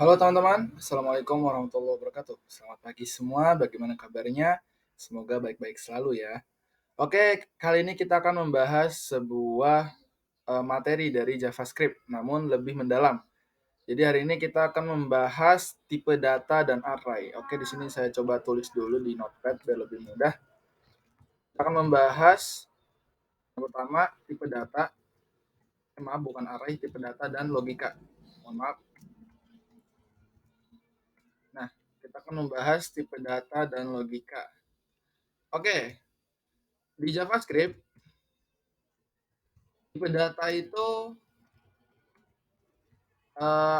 Halo teman-teman, Assalamualaikum warahmatullahi wabarakatuh. Selamat pagi semua, bagaimana kabarnya? Semoga baik-baik selalu ya. Oke, kali ini kita akan membahas sebuah materi dari JavaScript, namun lebih mendalam. Jadi hari ini kita akan membahas tipe data dan array. Oke, di sini saya coba tulis dulu di Notepad biar lebih mudah. Kita akan membahas yang pertama tipe data, maaf bukan array, tipe data dan logika. Mohon maaf. Nah, kita akan membahas tipe data dan logika. Oke, di JavaScript, tipe data itu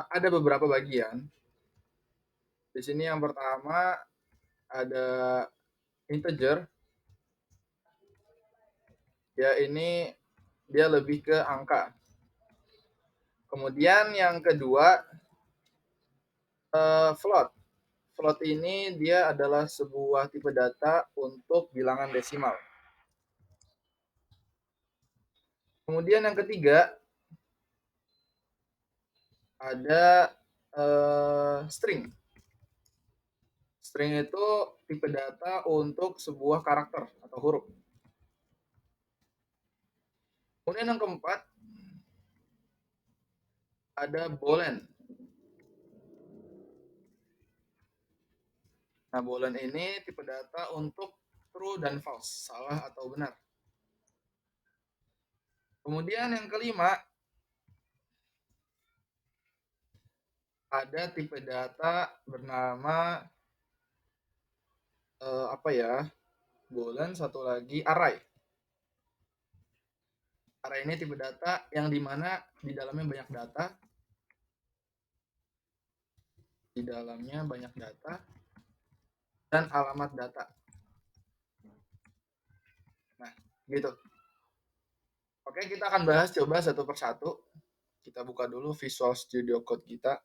ada beberapa bagian. Di sini yang pertama ada integer, ya ini dia lebih ke angka. Kemudian yang kedua float. Float ini dia adalah sebuah tipe data untuk bilangan desimal. Kemudian yang ketiga ada string. String itu tipe data untuk sebuah karakter atau huruf. Kemudian yang keempat ada boolean. Nah, boolean ini tipe data untuk true dan false, salah atau benar. Kemudian yang kelima ada tipe data bernama apa ya? Boolean, satu lagi array. Array ini tipe data yang dimana di dalamnya banyak data, dan alamat data. Nah, gitu. Oke, kita akan bahas coba satu persatu. Kita buka dulu Visual Studio Code kita.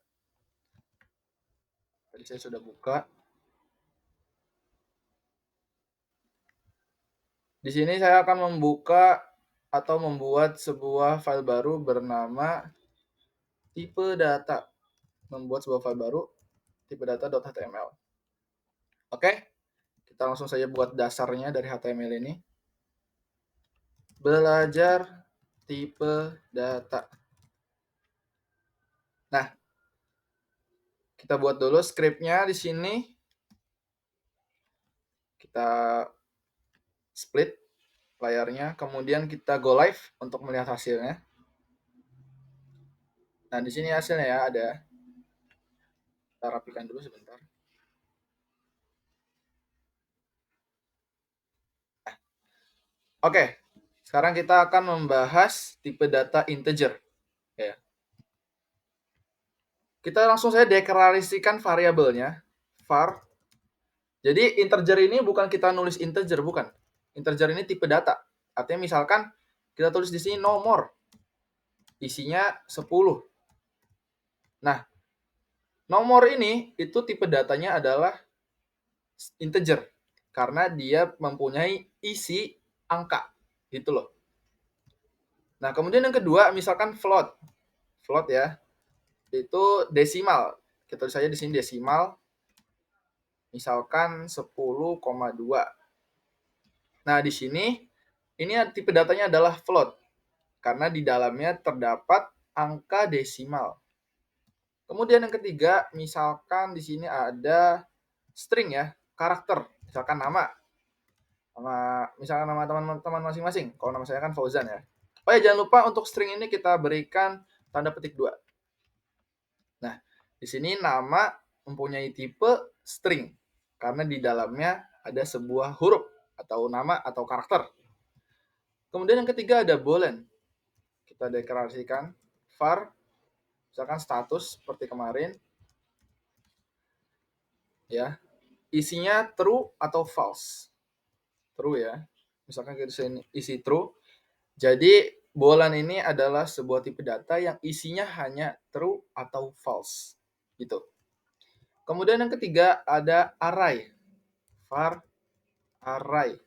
Tadi saya sudah buka. Di sini saya akan membuka atau membuat sebuah file baru bernama tipe data. Membuat sebuah file baru tipe data.html. Oke, kita langsung saja buat dasarnya dari HTML ini. Belajar tipe data. Nah, kita buat dulu scriptnya di sini. Kita split layarnya, kemudian kita go live untuk melihat hasilnya. Nah, di sini hasilnya ya ada. Kita rapikan dulu sebentar. Oke, sekarang kita akan membahas tipe data integer. Ya. Kita langsung saja deklarasikan variabelnya, var. Jadi integer ini bukan kita nulis integer, bukan. Integer ini tipe data. Artinya misalkan kita tulis di sini nomor, isinya 10. Nah, nomor ini itu tipe datanya adalah integer karena dia mempunyai isi angka, gitu loh. Nah, kemudian yang kedua misalkan float. Float ya. Itu desimal. Kita tulis saja di sini desimal. Misalkan 10,2. Nah, di sini ini tipe datanya adalah float karena di dalamnya terdapat angka desimal. Kemudian yang ketiga, misalkan di sini ada string ya, karakter, misalkan nama misalkan nama teman-teman masing-masing. Kalau nama saya kan Fauzan ya. Oh ya, jangan lupa untuk string ini kita berikan tanda petik 2. Nah, di sini nama mempunyai tipe string karena di dalamnya ada sebuah huruf atau nama atau karakter. Kemudian yang ketiga ada boolean. Kita deklarasikan var, misalkan status seperti kemarin, ya, isinya true atau false. True ya, misalkan kita isi true. Jadi boolean ini adalah sebuah tipe data yang isinya hanya true atau false, gitu. Kemudian yang ketiga ada array, var array,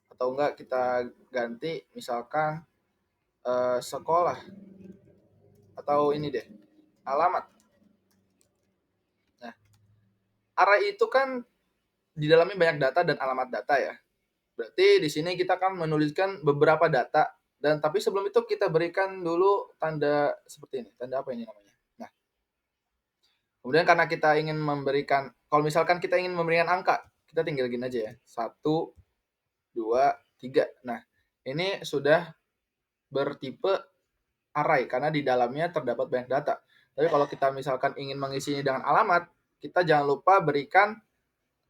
atau enggak kita ganti misalkan sekolah, atau ini deh alamat. array itu kan di dalamnya banyak data dan alamat data ya. Berarti di sini kita akan menuliskan beberapa data dan tapi sebelum itu kita berikan dulu tanda seperti ini. Tanda apa ini namanya? Nah, kemudian karena kita ingin memberikan, kalau misalkan kita ingin memberikan angka, kita tinggal gini aja ya. 1, 2, 3. Nah, ini sudah bertipe array karena di dalamnya terdapat banyak data. Tapi kalau kita misalkan ingin mengisinya dengan alamat, kita jangan lupa berikan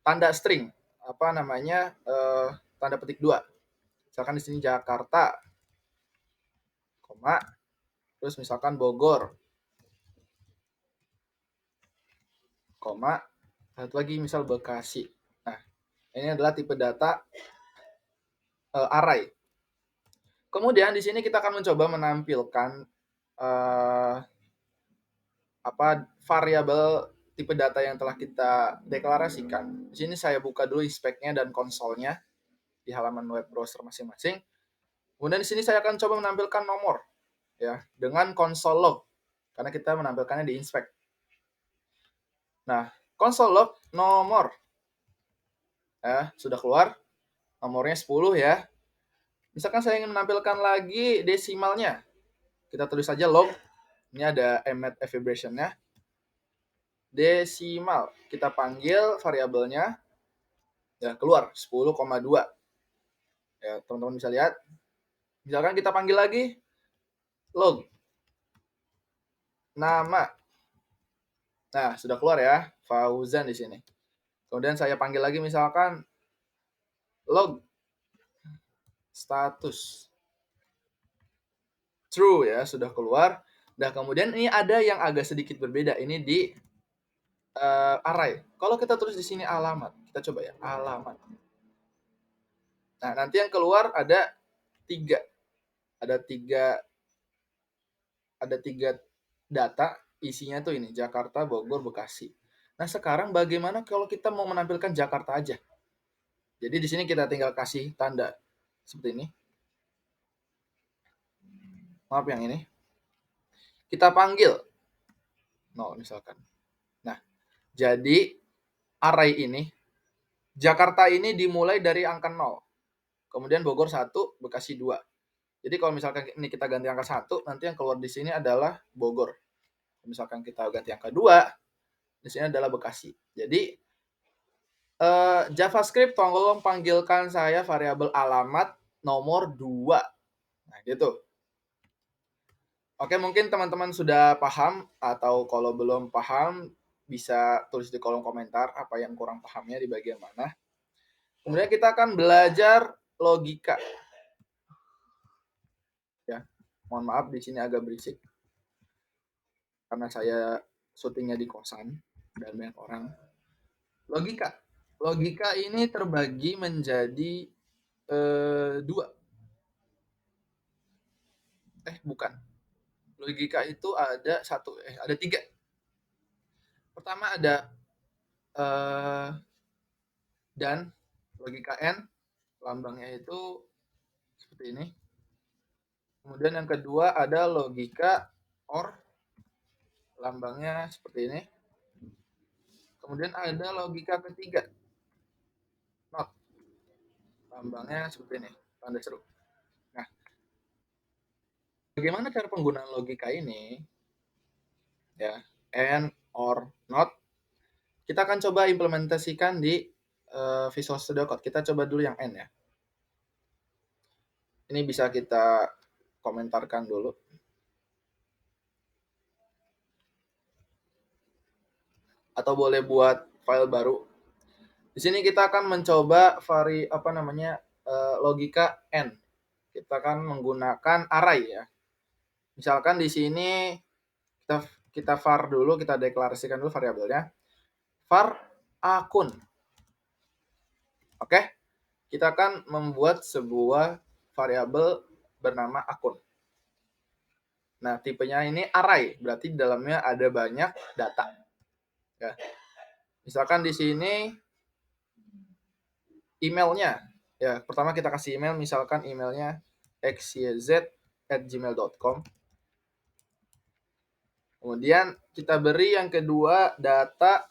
tanda string, apa namanya, tanda petik 2. Misalkan di sini Jakarta, koma, terus misalkan Bogor, koma, satu lagi misal Bekasi. Nah, ini adalah tipe data array. Kemudian di sini kita akan mencoba menampilkan uh, variabel tipe data yang telah kita deklarasikan. Di sini saya buka dulu inspect-nya dan konsolnya di halaman web browser masing-masing. Kemudian di sini saya akan coba menampilkan nomor ya dengan console log karena kita menampilkannya di inspect. Nah, console log nomor ya sudah keluar nomornya 10 ya. Misalkan saya ingin menampilkan lagi desimalnya. Kita tulis saja log. Ini ada emmet abbreviation-nya. Desimal. Kita panggil variabelnya. Ya, keluar 10,2. Ya, teman-teman bisa lihat. Misalkan kita panggil lagi log. Nama. Nah, sudah keluar ya. Fauzan di sini. Kemudian saya panggil lagi misalkan log status. True ya, sudah keluar. Nah, kemudian ini ada yang agak sedikit berbeda. Ini di array. Kalau kita tulis di sini alamat, kita coba ya, alamat. Nah, nanti yang keluar ada 3. Ada 3 data, isinya tuh ini, Jakarta, Bogor, Bekasi. Nah, sekarang bagaimana kalau kita mau menampilkan Jakarta aja? Jadi di sini kita tinggal kasih tanda seperti ini. Maaf yang ini. Kita panggil 0 misalkan. Nah, jadi array ini Jakarta ini dimulai dari angka 0. Kemudian Bogor 1, Bekasi 2. Jadi kalau misalkan ini kita ganti angka 1, nanti yang keluar di sini adalah Bogor. Misalkan kita ganti angka 2, di sini adalah Bekasi. Jadi JavaScript tolong panggilkan saya variabel alamat nomor 2. Nah, gitu. Oke, mungkin teman-teman sudah paham atau kalau belum paham bisa tulis di kolom komentar apa yang kurang pahamnya di bagian mana. Kemudian kita akan belajar logika. Ya, mohon maaf di sini agak berisik karena saya syutingnya di kosan dan banyak orang. Logika ini terbagi menjadi 2. Bukan. Logika itu ada 3. Pertama ada dan logika N, lambangnya itu seperti ini. Kemudian yang kedua ada logika OR, lambangnya seperti ini. Kemudian ada logika ketiga, NOT, lambangnya seperti ini, tanda seru. Nah, bagaimana cara penggunaan logika ini? Ya, AND, OR, NOT. Kita akan coba implementasikan di Visual Studio Code. Kita coba dulu yang N ya. Ini bisa kita komentarkan dulu. Atau boleh buat file baru. Di sini kita akan mencoba logika N. Kita akan menggunakan array ya. Misalkan di sini kita var dulu, kita deklarasikan dulu variabelnya. Var akun. Oke? Kita akan membuat sebuah variabel bernama akun. Nah, tipenya ini array, berarti di dalamnya ada banyak data. Ya. Misalkan di sini emailnya. Ya, pertama kita kasih email, misalkan emailnya xyz@gmail.com. Kemudian kita beri yang kedua data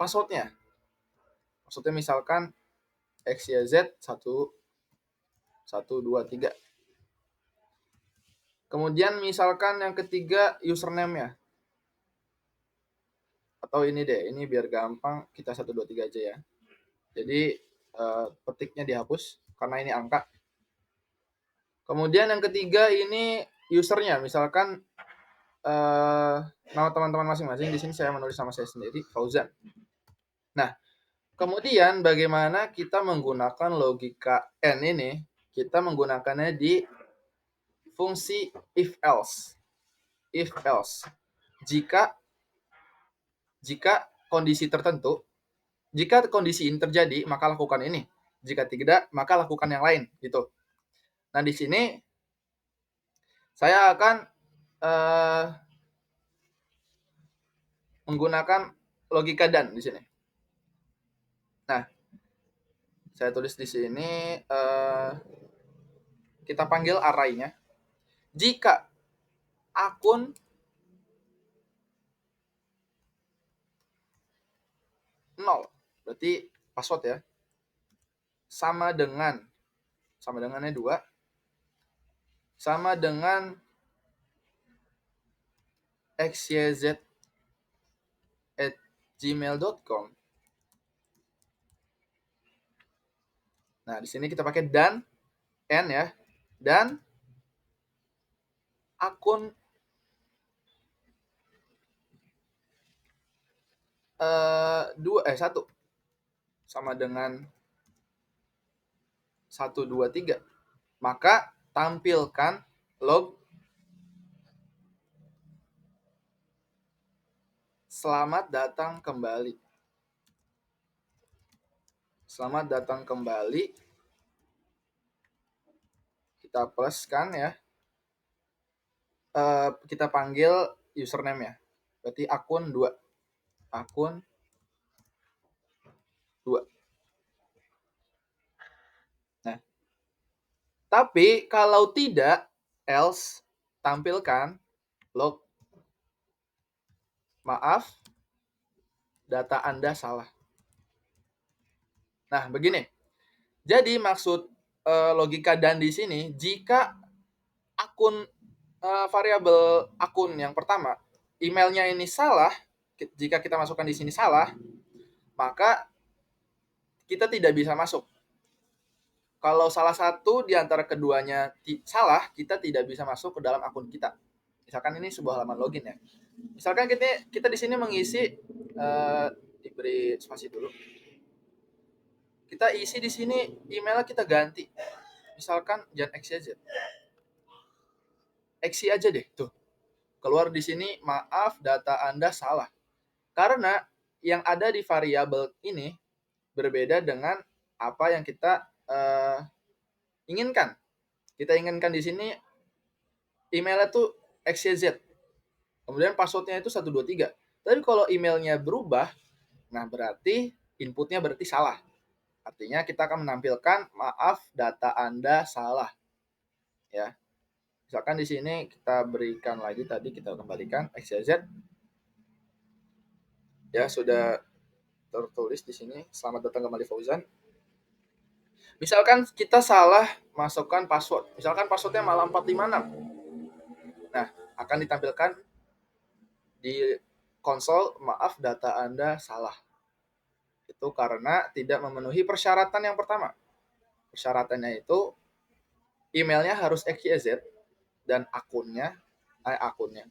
passwordnya. Maksudnya misalkan XYZ 1, 2, 3. Kemudian misalkan yang ketiga username-nya. Atau ini deh, ini biar gampang kita 1, 2, 3 aja ya. Jadi petiknya dihapus karena ini angka. Kemudian yang ketiga ini usernya, misalkan nama teman-teman masing-masing. Di sini saya menulis nama saya sendiri, Fauzan. Nah, kemudian bagaimana kita menggunakan logika N ini? Kita menggunakannya di fungsi if else. If else. Jika kondisi tertentu, jika kondisi ini terjadi, maka lakukan ini. Jika tidak, maka lakukan yang lain, gitu. Nah, di sini saya akan menggunakan logika dan di sini. Nah, saya tulis di sini, kita panggil array-nya. Jika akun 0, berarti password ya, sama dengannya 2, sama dengan xyz@gmail.com. Nah, di sini kita pakai dan n ya, dan akun 1 sama dengan 1, 2, 3. Maka tampilkan log selamat datang kembali. Selamat datang kembali. Kita pluskan ya. Kita panggil username-nya. Berarti akun 2. Akun 2. Nah, tapi kalau tidak, else tampilkan log maaf, data Anda salah. Nah, begini. Jadi maksud logika dan di sini, jika akun variabel akun yang pertama, emailnya ini salah, jika kita masukkan di sini salah, maka kita tidak bisa masuk. Kalau salah satu di antara keduanya salah, kita tidak bisa masuk ke dalam akun kita. Misalkan ini sebuah halaman login ya. Misalkan kita di sini mengisi, diberi spasi dulu. Kita isi di sini emailnya kita ganti. Misalkan Jan XYZ. Xi aja deh tuh. Keluar di sini maaf data Anda salah. Karena yang ada di variabel ini berbeda dengan apa yang kita inginkan. Kita inginkan di sini emailnya tuh XYZ. Kemudian passwordnya itu 1, 2, 3. Tapi kalau emailnya berubah, nah berarti inputnya berarti salah. Artinya kita akan menampilkan maaf data Anda salah. Ya. Misalkan di sini kita berikan lagi, tadi kita kembalikan XYZ. Ya, sudah tertulis di sini selamat datang kembali Fauzan. Misalkan kita salah masukkan password. Misalkan passwordnya malah 456. Nah, akan ditampilkan di konsol maaf data Anda salah. Itu karena tidak memenuhi persyaratan yang pertama. Persyaratannya itu emailnya harus XYZ dan akunnya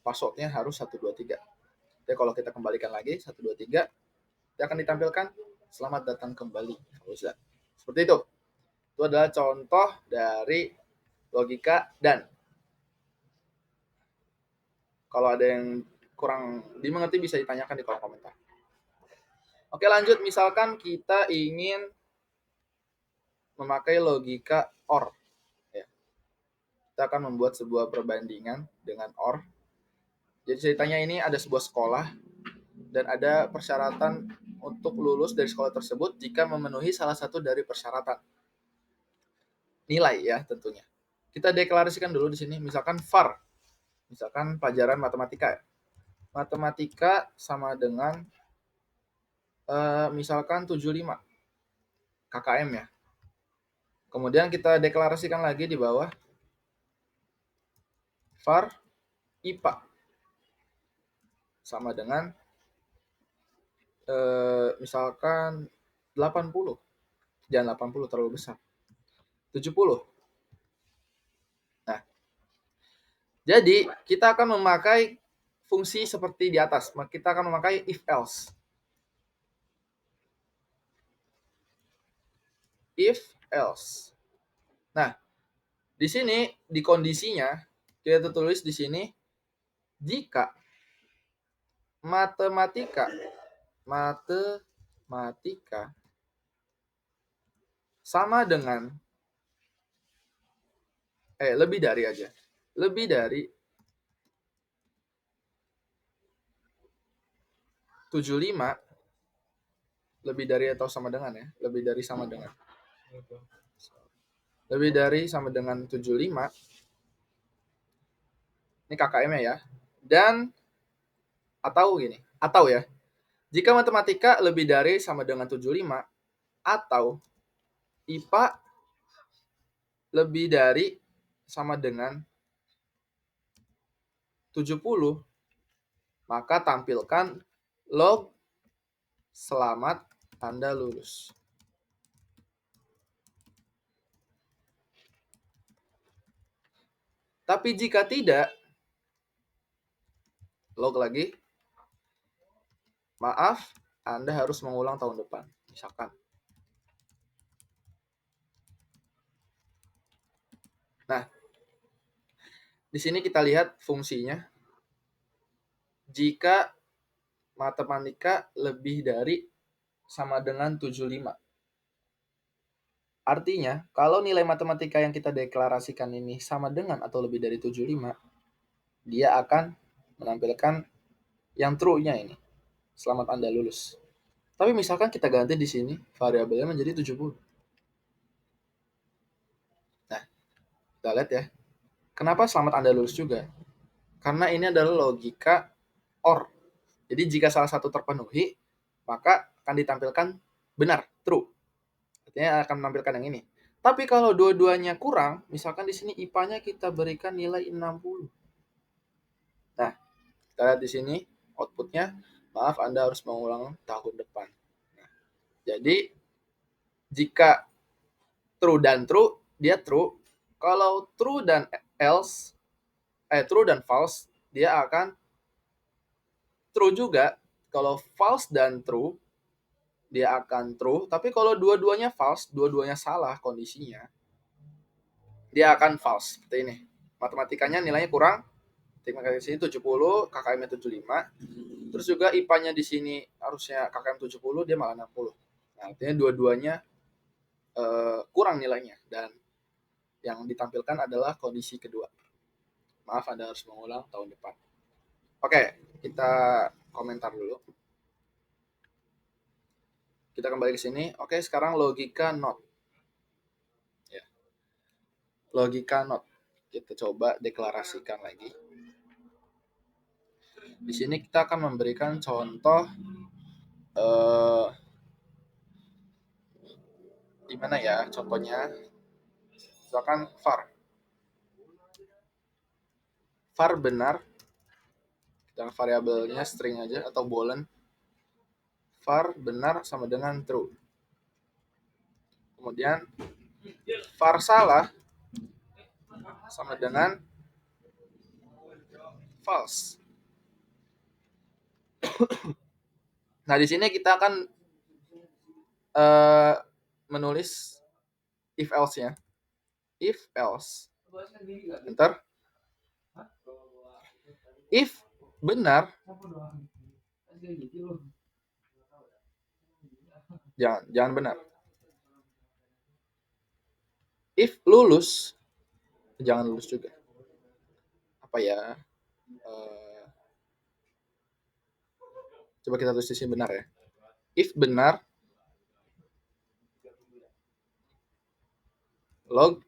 passwordnya harus 1, 2, 3. Jadi kalau kita kembalikan lagi 1, 2, 3, dia akan ditampilkan selamat datang kembali Fauzan. Seperti itu. Itu adalah contoh dari logika dan. Kalau ada yang kurang dimengerti bisa ditanyakan di kolom komentar. Oke, lanjut. Misalkan kita ingin memakai logika OR. Ya. Kita akan membuat sebuah perbandingan dengan OR. Jadi ceritanya ini ada sebuah sekolah dan ada persyaratan untuk lulus dari sekolah tersebut jika memenuhi salah satu dari persyaratan. Nilai ya tentunya. Kita deklarasikan dulu di sini, misalkan VAR. Misalkan pelajaran matematika. Matematika sama dengan misalkan 75 KKM ya. Kemudian kita deklarasikan lagi di bawah var IPA sama dengan misalkan 80. Jangan 80 terlalu besar. 70. Nah, jadi kita akan memakai fungsi seperti di atas. Kita akan memakai if else. If else. Nah, di sini di kondisinya kita tulis di sini jika matematika sama dengan lebih dari aja. Lebih dari 75, lebih dari atau sama dengan ya. Lebih dari sama dengan. Lebih dari sama dengan 75. Ini KKM-nya ya. Dan atau gini, atau ya. Jika matematika lebih dari sama dengan 75 atau IPA lebih dari sama dengan 70, maka tampilkan log selamat Anda lulus. Tapi jika tidak, log lagi, maaf, Anda harus mengulang tahun depan. Misalkan. Nah, di sini kita lihat fungsinya. Jika matematika lebih dari sama dengan 75. Artinya, kalau nilai matematika yang kita deklarasikan ini sama dengan atau lebih dari 75, dia akan menampilkan yang true-nya ini. Selamat Anda lulus. Tapi misalkan kita ganti di sini variabelnya menjadi 70. Nah, kita lihat ya. Kenapa selamat Anda lulus juga? Karena ini adalah logika OR. Jadi jika salah satu terpenuhi, maka akan ditampilkan benar, true. Artinya akan menampilkan yang ini. Tapi kalau dua-duanya kurang, misalkan di sini IPA-nya kita berikan nilai 60. Nah, kita lihat di sini outputnya, maaf Anda harus mengulang tahun depan. Nah, jadi jika true dan true, dia true. Kalau true dan else, true dan false, dia akan true juga. Kalau false dan true, dia akan true. Tapi kalau dua-duanya false, dua-duanya salah kondisinya, dia akan false. Seperti ini. Matematikanya nilainya kurang. Matematika di sini 70, KKM-nya 75. Terus juga IPA-nya di sini harusnya KKM 70, dia malah 60. Nah, artinya dua-duanya kurang nilainya. Dan yang ditampilkan adalah kondisi kedua. Maaf, Anda harus mengulang tahun depan. Oke, kita komentar dulu. Kita kembali ke sini. Oke, sekarang logika not. Ya. Logika not. Kita coba deklarasikan lagi. Di sini kita akan memberikan contoh di mana ya contohnya? Misalkan var. Var benar. Dan variabelnya string aja atau boolean. Var benar sama dengan true. Kemudian var salah sama dengan false. Nah, di sini kita akan menulis if else-nya. If else. Enter. If benar, jangan benar. If lulus, jangan lulus juga. Apa ya? Coba kita tulis di sini benar ya. If benar, log.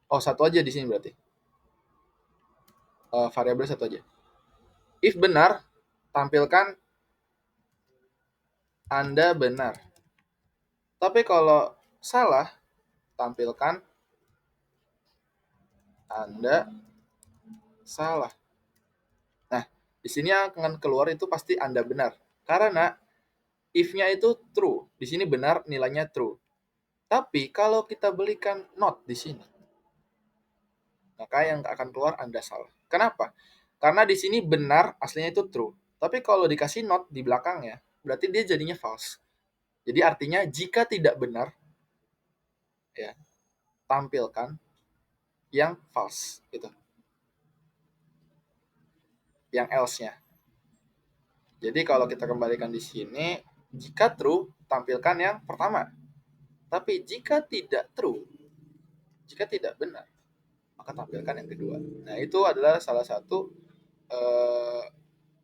Oh, satu aja di sini berarti. Variabel satu aja. If benar, tampilkan Anda benar. Tapi kalau salah, tampilkan Anda salah. Nah, di sini akan keluar itu pasti Anda benar. Karena if-nya itu true. Di sini benar, nilainya true. Tapi kalau kita belikan not di sini, maka yang akan keluar Anda salah. Kenapa? Karena di sini benar, aslinya itu true. Tapi kalau dikasih not di belakangnya, berarti dia jadinya false. Jadi artinya jika tidak benar, ya, tampilkan yang false gitu. Yang else-nya. Jadi kalau kita kembalikan di sini, jika true, tampilkan yang pertama. Tapi jika tidak true, jika tidak benar, maka tampilkan yang kedua. Nah, itu adalah salah satu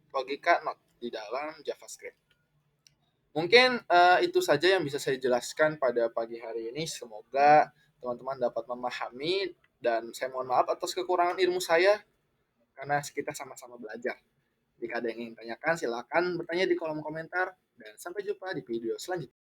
logika not di dalam JavaScript. Mungkin itu saja yang bisa saya jelaskan pada pagi hari ini. Semoga teman-teman dapat memahami dan saya mohon maaf atas kekurangan ilmu saya karena kita sama-sama belajar. Jika ada yang ingin tanyakan, silakan bertanya di kolom komentar dan sampai jumpa di video selanjutnya.